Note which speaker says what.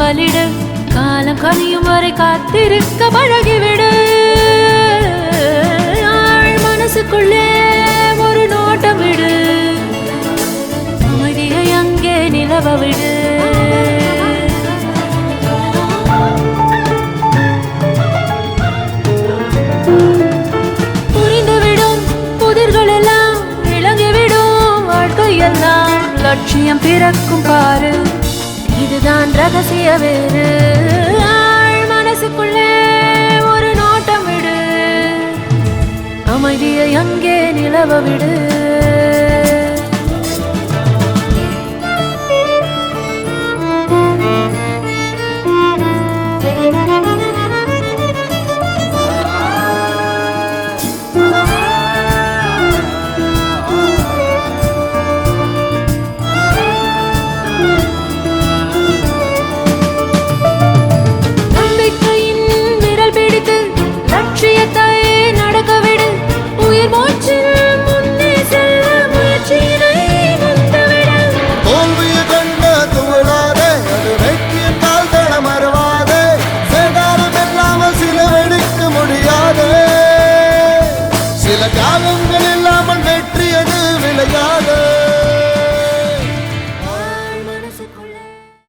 Speaker 1: காவலிடு காலம் கனியும் வரை காத்திருக்க பழகிவிடு ஆள் மனசுக்குள்ளே ஒரு நோட்டம் விடு அமைதியை அங்கே நிலவ விடு புரிந்துவிடும் புதிர்கள் எல்லாம் விளங்கிவிடும் வாழ்க்கையெல்லாம் லட்சியம் பிறக்கும் பாரு இதுதான் ரகசிய வேறு ஆள் மனசுக்குள்ளே ஒரு நோட்டம் விடு அமைதியை அங்கே நிலவ விடு